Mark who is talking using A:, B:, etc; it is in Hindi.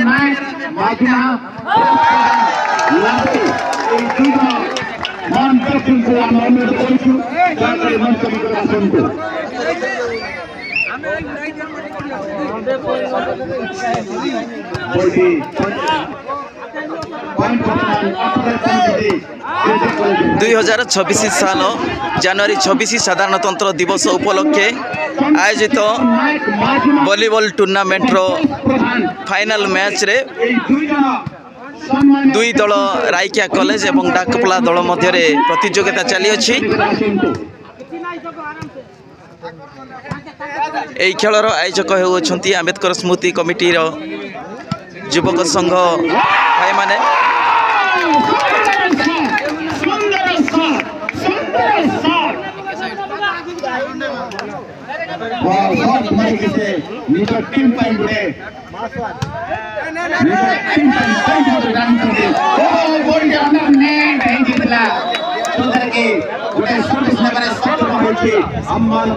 A: नायक माखिना लाभे এই দুইটা মান প্রকৃতি আমরা অনুরোধ করছি সরকারি মঞ্চ থেকে আসুন বলছি
B: 2026 साल जनवरी 26 साधारणतंत्र दिवस उपलक्षे आयोजित वॉलीबॉल टूर्नामेंट रो फाइनल मैच रे दुई दल राइकिया कॉलेज एवं डाकपला दल मध्य प्रतियोगिता चली अछि। এই খেলর আয়োজক হেউছন্তি আম্বেদকর স্মৃতি কমিটির যুবক সংঘ ভাই মানে
A: সম্মান